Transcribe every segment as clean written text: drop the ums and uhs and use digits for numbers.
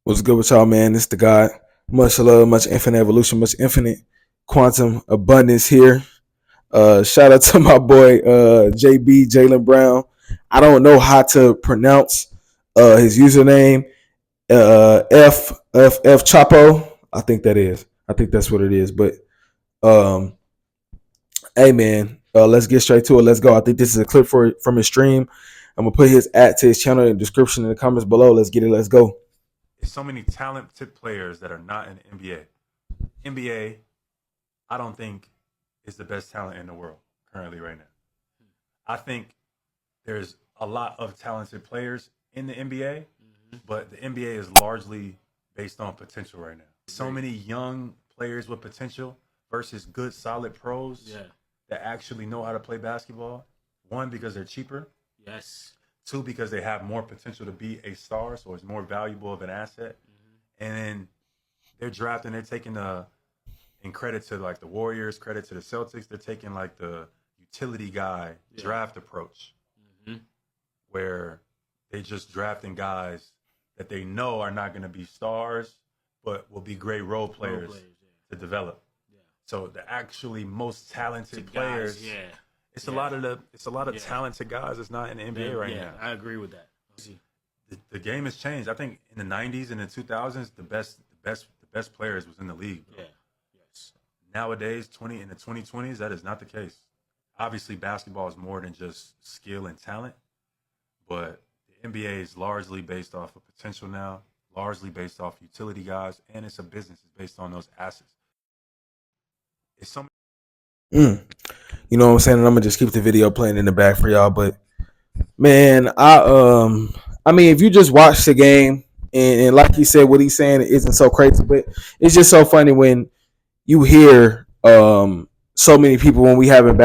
What's good with y'all, man? It's the God. Much love, much infinite evolution, much infinite quantum abundance here. Shout out to my boy JB Jalen Brown. I don't know how to pronounce his username. F Chapo. I think that is. I think that's what it is. But um, hey man, let's get straight to it. Let's go. I think this is a clip from his stream. I'm gonna put his to his channel in the description in the comments below. Let's get it. Let's go. There's so many talented players that are not in the NBA. NBA, I don't think is the best talent in the world currently right now. I think there's a lot of talented players in the NBA, but the NBA is largely based on potential right now. So many young players with potential versus good, solid pros that actually know how to play basketball. One, because they're cheaper. Yes. Two, because they have more potential to be a star, so it's more valuable of an asset. And then they're drafting, they're taking in credit to like the Warriors, credit to the Celtics, they're taking like the utility guy draft approach, where they just drafting guys that they know are not going to be stars, but will be great role players to develop. Yeah. So the actually most talented players, it's a lot of talented guys that's not in the NBA right now. I agree with that. The game has changed. I think in the 90s and the 2000s, the best players was in the league. Bro. Yeah. Yes. Nowadays, in the 2020s, that is not the case. Obviously, basketball is more than just skill and talent, but the NBA is largely based off of potential now, largely based off utility guys, and it's a business. It's based on those assets. It's so. You know what I'm saying? And I'm gonna just keep the video playing in the back for y'all. But man, I mean, if you just watch the game and like he said, what he's saying isn't so crazy, but it's just so funny when you hear so many people when you're having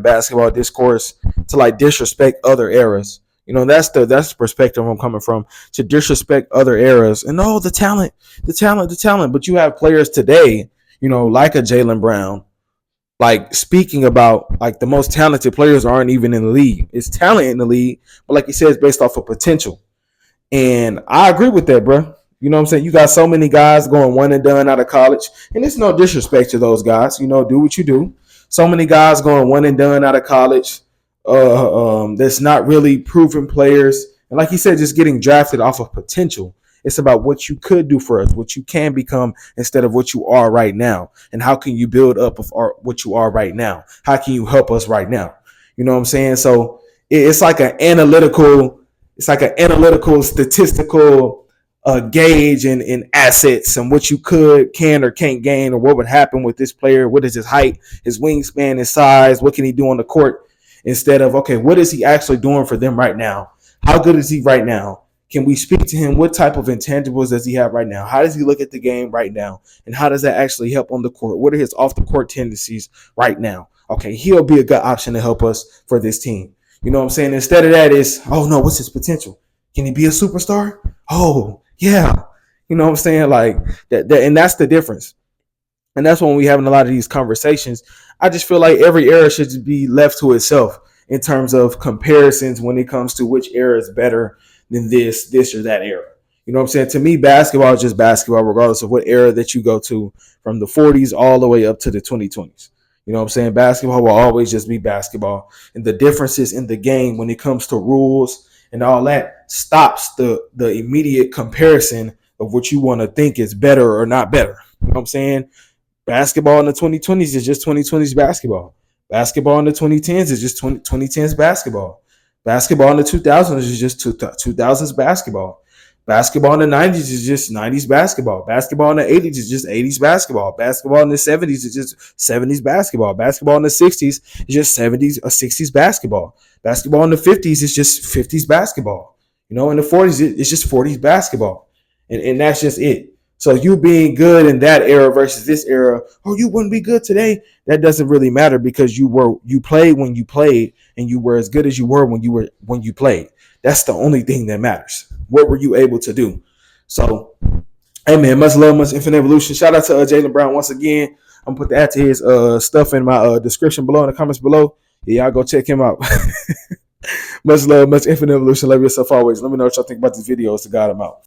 basketball discourse to like disrespect other eras. You know, that's the perspective I'm coming from, to disrespect other eras and the talent. But you have players today, you know, like a Jalen Brown, like speaking about like the most talented players aren't even in the league. It's talent in the league, but like you said, it's based off of potential. And I agree with that, bro. You know what I'm saying? You got so many guys going one and done out of college, and it's no disrespect to those guys. You know, do what you do. So many guys going one and done out of college. That's not really proven players, and like you said, just getting drafted off of potential. It's about what you could do for us, what you can become instead of what you are right now. And how can you build up of what you are right now? How can you help us right now? You know what I'm saying? So it's like an analytical, statistical gauge in assets and what you can or can't gain, or what would happen with this player. What is his height, his wingspan, his size? What can he do on the court? Instead of, okay, what is he actually doing for them right now? How good is he right now? Can we speak to him? What type of intangibles does he have right now? How does he look at the game right now? And how does that actually help on the court? What are his off the court tendencies right now? Okay, he'll be a good option to help us for this team. You know what I'm saying? Instead of that is, oh no, what's his potential? Can he be a superstar? Oh, yeah. You know what I'm saying? Like that and that's the difference. And that's when we having a lot of these conversations. I just feel like every era should be left to itself in terms of comparisons when it comes to which era is better than this or that era. You know what I'm saying? To me, basketball is just basketball, regardless of what era that you go to, from the 40s all the way up to the 2020s. You know what I'm saying? Basketball will always just be basketball. And the differences in the game when it comes to rules and all that stops the immediate comparison of what you want to think is better or not better. You know what I'm saying? Basketball in the 2020s is just 2020s basketball. Basketball in the 2010s is just 2010s basketball. Basketball in the 2000s is just 2000s basketball. Basketball in the 90s is just 90s basketball. Basketball in the 80s is just 80s basketball. Basketball in the 70s is just 70s basketball. Basketball in the 60s is just 70s or 60s basketball. Basketball in the 50s is just 50s basketball. You know, in the 40s, it's just 40s basketball. And that's just it. So you being good in that era versus this era, or you wouldn't be good today, that doesn't really matter, because you played when you played, and you were as good as you were when you played. That's the only thing that matters. What were you able to do? So, hey man, much love, much infinite evolution. Shout out to Jalen Brown once again. I'm gonna put that to his stuff in my description below, in the comments below. Yeah, y'all go check him out. Much love, much infinite evolution. Love yourself always. Let me know what y'all think about this video. It's the God I'm out.